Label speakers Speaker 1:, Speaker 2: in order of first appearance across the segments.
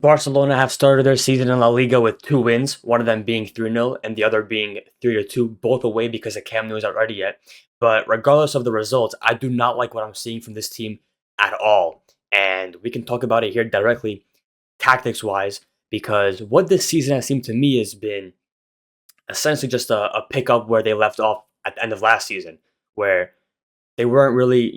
Speaker 1: Barcelona have started their season in La Liga with two wins, one of them being 3-0 and the other being 3-2, both away because the Camp Nou is not ready yet. But regardless of the results, I do not like what I'm seeing from this team at all. And we can talk about it here directly, tactics wise, because what this season has seemed to me has been essentially just a pickup where they left off at the end of last season, where they weren't really,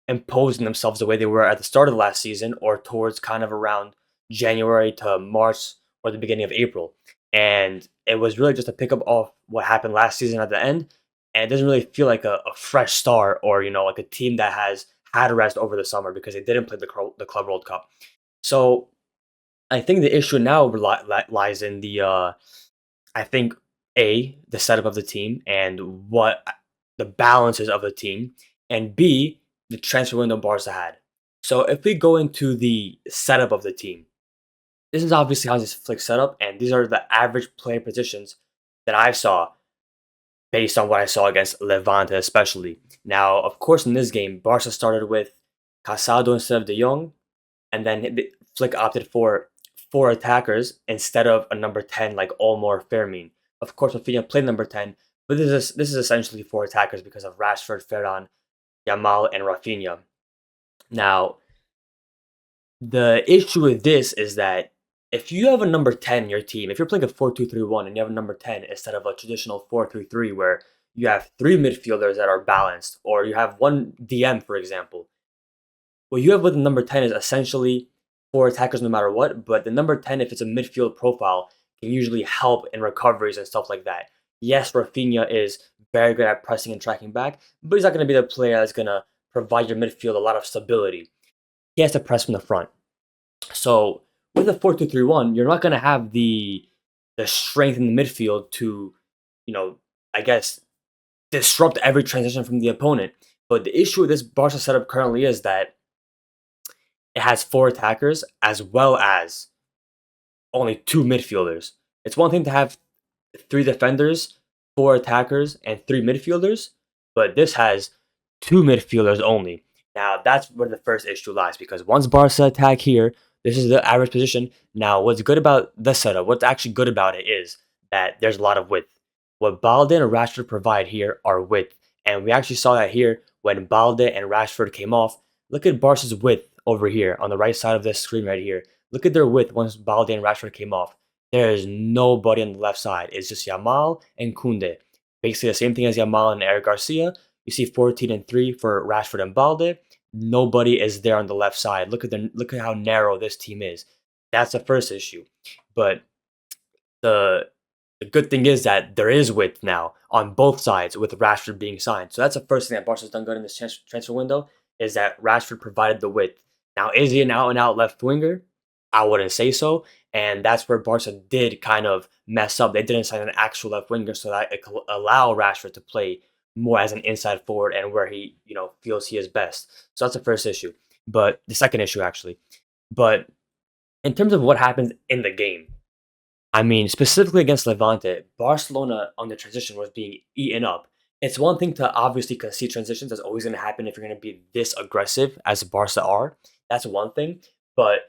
Speaker 1: imposing themselves the way they were at the start of the last season or towards kind of around January to March or the beginning of April. And it was really just a pickup of what happened last season at the end. And it doesn't really feel like a fresh start or, like a team that has had a rest over the summer because they didn't play the Club World Cup. So I think the issue now lies in I think, the setup of the team and what the balances of the team, and B, the transfer window Barca had. So if we go into the setup of the team, this is obviously Hansi Flick's setup, and these are the average player positions that I saw based on what I saw against Levante, especially. Now, of course, in this game, Barca started with Casado instead of De Jong, and then Flick opted for four attackers instead of a number 10 like Olmo Fermin. Of course, Rafinha played number 10, but this is essentially four attackers because of Rashford, Ferran, Yamal, and Rafinha. Now, the issue with this is that if you have a number 10 in your team, if you're playing a 4-2-3-1 and you have a number 10 instead of a traditional 4-3-3 where you have three midfielders that are balanced, or you have one DM, for example, what you have with the number 10 is essentially four attackers no matter what, but the number 10, if it's a midfield profile, can usually help in recoveries and stuff like that. Yes, Rafinha is very good at pressing and tracking back, but he's not going to be the player that's going to provide your midfield a lot of stability. He has to press from the front. So with a 4-2-3-1, you're not going to have the strength in the midfield to, I guess, disrupt every transition from the opponent. But the issue with this Barca setup currently is that it has four attackers as well as only two midfielders. It's one thing to have three defenders, four attackers, and three midfielders, but this has two midfielders only. Now, that's where the first issue lies because once Barca attack here, this is the average position. Now, what's good about the setup, what's actually good about it is that there's a lot of width. What Balde and Rashford provide here are width. And we actually saw that here when Balde and Rashford came off. Look at Barca's width over here on the right side of this screen right here. Look at their width once Balde and Rashford came off. There is nobody on the left side. It's just Yamal and Kunde. Basically the same thing as Yamal and Eric Garcia. You see 14 and 3 for Rashford and Balde. Nobody is there on the left side. Look at how narrow this team is. That's the first issue. But the the good thing is that there is width now on both sides with Rashford being signed. So that's the first thing that Barca's done good in this transfer window is that Rashford provided the width. Now, is he an out-and-out left winger? I wouldn't say so. And that's where Barca did kind of mess up. They didn't sign an actual left winger so that it could allow Rashford to play more as an inside forward and where he, feels he is best. So that's the first issue. But the second issue, actually. But in terms of what happens in the game, I mean, specifically against Levante, Barcelona on the transition was being eaten up. It's one thing to obviously concede transitions. That's always going to happen if you're going to be this aggressive as Barca are. That's one thing. But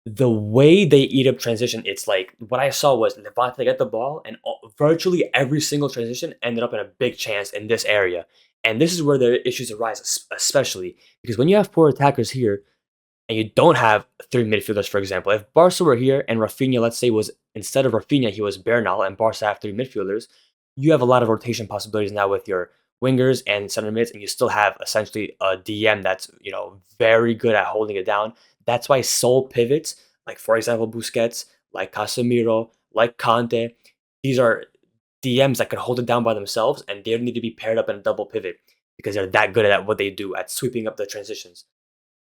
Speaker 1: the way they eat up transition, it's like what I saw was Levante get the ball, and virtually every single transition ended up in a big chance in this area. And this is where the issues arise, especially because when you have four attackers here, and you don't have three midfielders, for example, if Barca were here and Rafinha, let's say, was instead of Rafinha, he was Bernal, and Barca have three midfielders, you have a lot of rotation possibilities now with your wingers and center mids, and you still have essentially a DM that's very good at holding it down. That's why sole pivots, like for example Busquets, like Casemiro, like Conte, these are DMs that can hold it down by themselves, and they don't need to be paired up in a double pivot because they're that good at what they do at sweeping up the transitions.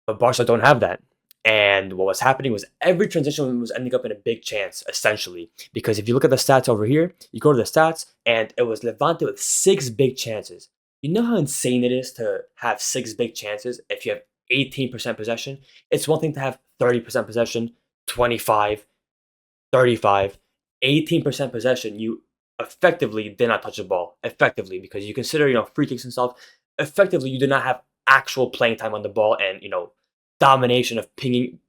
Speaker 1: But Barca don't have that. And what was happening was every transition was ending up in a big chance, essentially. Because if you look at the stats over here, you go to the stats, and it was Levante with six big chances. You know how insane it is to have six big chances if you have 18% possession? It's one thing to have 30% possession, 25, 35, 18% possession. You effectively did not touch the ball. Effectively, because you consider, free kicks and stuff. Effectively, you did not have actual playing time on the ball and, domination of pinging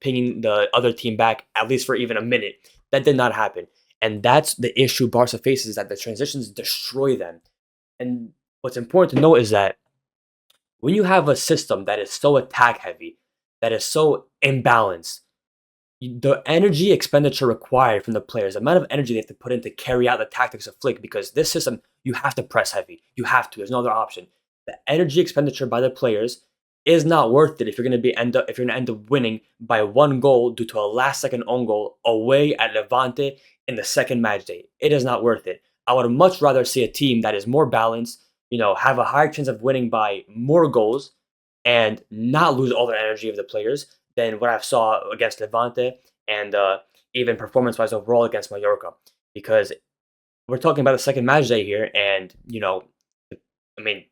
Speaker 1: the other team back at least for even a minute. That did not happen, and that's the issue Barca faces, is that the transitions destroy them. And what's important to note is that when you have a system that is so attack heavy, that is so imbalanced, the energy expenditure required from the players, the amount of energy they have to put in to carry out the tactics of Flick, because this system, you have to press heavy. You have to. There's no other option. The energy expenditure by the players is not worth it if you're going to end up winning by 1 goal due to a last second own goal away at Levante in the second match day. It is not worth it. I would much rather see a team that is more balanced, have a higher chance of winning by more goals and not lose all the energy of the players than what I saw against Levante and even performance-wise overall against Mallorca. Because we're talking about the second match day here, and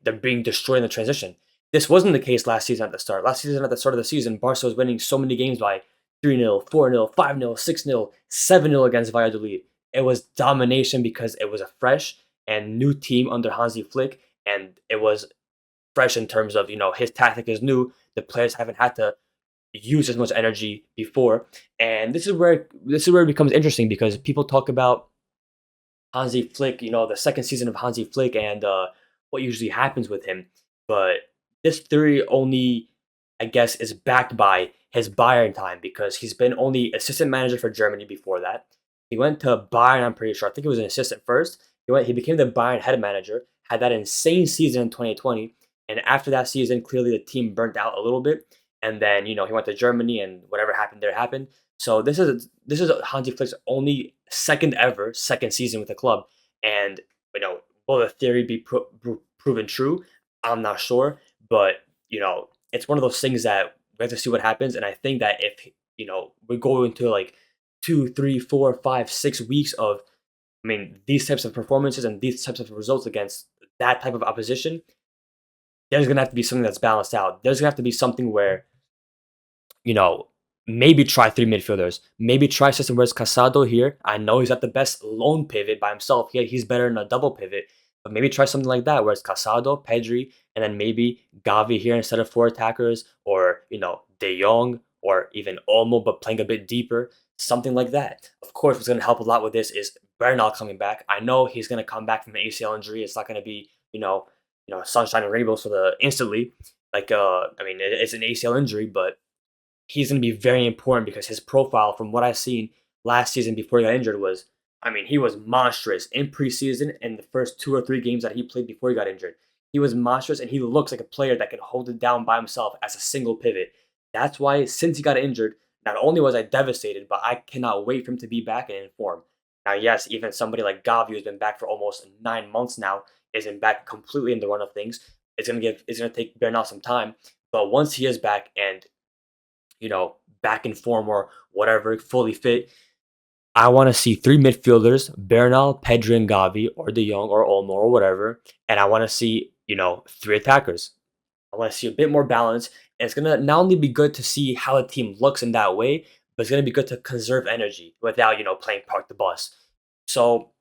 Speaker 1: they're being destroyed in the transition. This wasn't the case last season at the start. Last season, at the start of the season, Barca was winning so many games by 3-0, 4-0, 5-0, 6-0, 7-0 against Valladolid. It was domination because it was a fresh and new team under Hansi Flick, and it was fresh in terms of, his tactic is new. The players haven't had to use as much energy before, and this is where it becomes interesting, because people talk about Hansi Flick, the second season of Hansi Flick, and what usually happens with him. But this theory only, I guess, is backed by his Bayern time, because he's been only assistant manager for Germany before that. He went to Bayern, I'm pretty sure. I think he was an assistant first. He became the Bayern head manager, had that insane season in 2020, and after that season, clearly the team burnt out a little bit. And then, he went to Germany, and whatever happened there happened. So this is Hansi Flick's only second season with the club, and will the theory be proven true? I'm not sure, but it's one of those things that we have to see what happens. And I think that if we go into like 2, 3, 4, 5, 6 weeks of, these types of performances and these types of results against that type of opposition, there's gonna have to be something that's balanced out. There's gonna have to be something where you know, maybe try three midfielders. Maybe try system where's Casado here. I know he's not the best lone pivot by himself. Yeah, he's better in a double pivot. But maybe try something like that, where it's Casado, Pedri, and then maybe Gavi here instead of four attackers, or De Jong, or even Olmo, but playing a bit deeper. Something like that. Of course, what's going to help a lot with this is Bernal coming back. I know he's going to come back from an ACL injury. It's not going to be sunshine and rainbows for the instantly. It's an ACL injury, but he's going to be very important, because his profile, from what I've seen last season before he got injured, was, he was monstrous in preseason and the first 2 or 3 games that he played before he got injured. He was monstrous, and he looks like a player that can hold it down by himself as a single pivot. That's why, since he got injured, not only was I devastated, but I cannot wait for him to be back and in form. Now, yes, even somebody like Gavi, who's been back for almost 9 months now, isn't back completely in the run of things. It's gonna take Bernal some time, but once he is back and back in form or whatever, fully fit, I want to see three midfielders: Bernal, Pedri, and Gavi, or De Jong, or Olmo, or whatever. And I want to see, three attackers. I want to see a bit more balance. And it's going to not only be good to see how a team looks in that way, but it's going to be good to conserve energy without, playing park the bus. So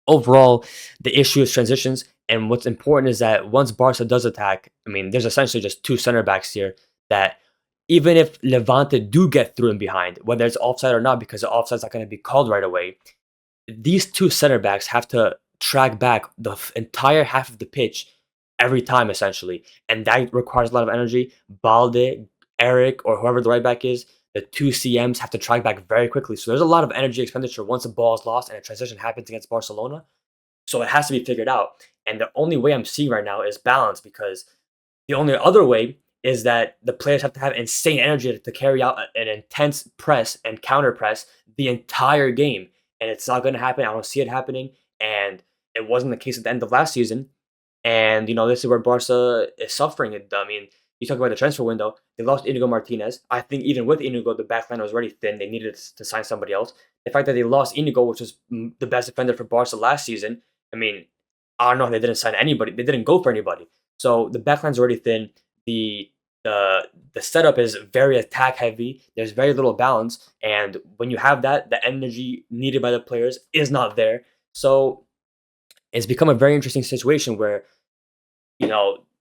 Speaker 1: overall, the issue is transitions. And what's important is that once Barca does attack, there's essentially just two center backs here that, even if Levante do get through and behind, whether it's offside or not, because the offside's not going to be called right away, these two center backs have to track back the entire half of the pitch every time, essentially. And that requires a lot of energy. Balde, Eric, or whoever the right back is, the two CMs have to track back very quickly. So there's a lot of energy expenditure once the ball is lost and a transition happens against Barcelona. So it has to be figured out. And the only way I'm seeing right now is balance, because the only other way is that the players have to have insane energy to carry out an intense press and counter press the entire game. And it's not going to happen. I don't see it happening. And it wasn't the case at the end of last season. And, this is where Barca is suffering. You talk about the transfer window. They lost Inigo Martinez. I think even with Inigo, the backline was already thin. They needed to sign somebody else. The fact that they lost Inigo, which was the best defender for Barca last season, I don't know. They didn't sign anybody. They didn't go for anybody. So the backline's already thin. The setup is very attack heavy. There's very little balance, and when you have that, the energy needed by the players is not there. So it's become a very interesting situation where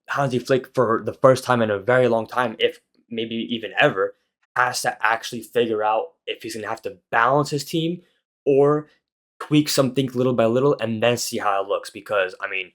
Speaker 1: Hansi Flick, for the first time in a very long time, if maybe even ever, has to actually figure out if he's gonna have to balance his team or tweak something little by little and then see how it looks. Because I mean,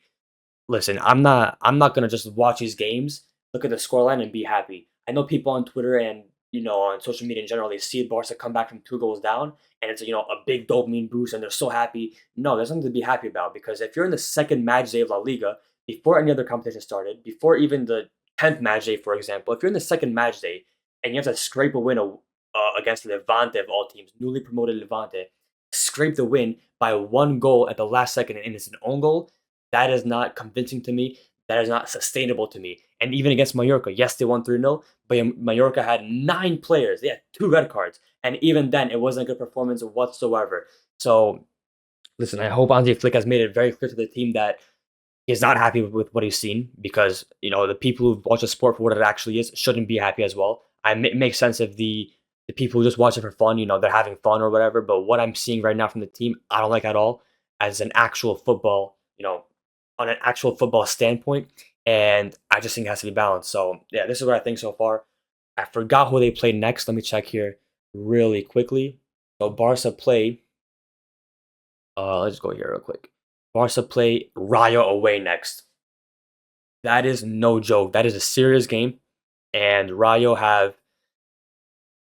Speaker 1: listen, I'm not gonna just watch these games, look at the scoreline, and be happy. I know people on Twitter and on social media in general, they see Barca come back from 2 goals down, and it's a big dopamine boost, and they're so happy. No, there's nothing to be happy about because if you're in the second match day of La Liga, before any other competition started, before even the 10th match day, for example, if you're in the second match day and you have to scrape a win against Levante of all teams, newly promoted Levante, scrape the win by 1 goal at the last second, and it's an own goal. That is not convincing to me. That is not sustainable to me. And even against Mallorca, yes, they won 3-0, but Mallorca had 9 players. They had 2 red cards. And even then, it wasn't a good performance whatsoever. So, listen, I hope Hansi Flick has made it very clear to the team that he's not happy with what he's seen because, the people who watch the sport for what it actually is shouldn't be happy as well. It makes sense if the people who just watch it for fun, they're having fun or whatever. But what I'm seeing right now from the team, I don't like at all as an actual football, on an actual football standpoint. And I just think it has to be balanced. So yeah, this is what I think so far. I forgot who they played next. Let me check here really quickly. So Barca play. Let's go here real quick. Barca play Rayo away next. That is no joke. That is a serious game. And Rayo have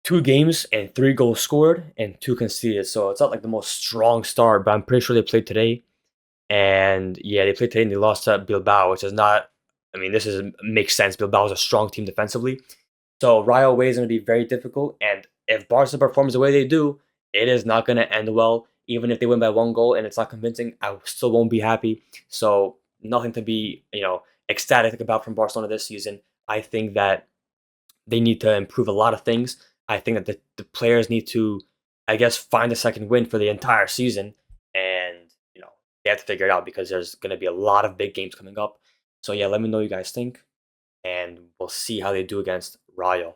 Speaker 1: 2 games and 3 goals scored and 2 conceded. So it's not like the most strong start, but I'm pretty sure they played today. And yeah, they played today and they lost to Bilbao, which is not. I mean, this is makes sense. Bilbao is a strong team defensively, so Rayo away is going to be very difficult. And if Barca performs the way they do, it is not going to end well. Even if they win by 1 goal and it's not convincing, I still won't be happy. So nothing to be ecstatic about from Barcelona this season. I think that they need to improve a lot of things. I think that the players need to, I guess, find a second win for the entire season, and they have to figure it out because there's going to be a lot of big games coming up. So yeah, let me know what you guys think, and we'll see how they do against Rayo.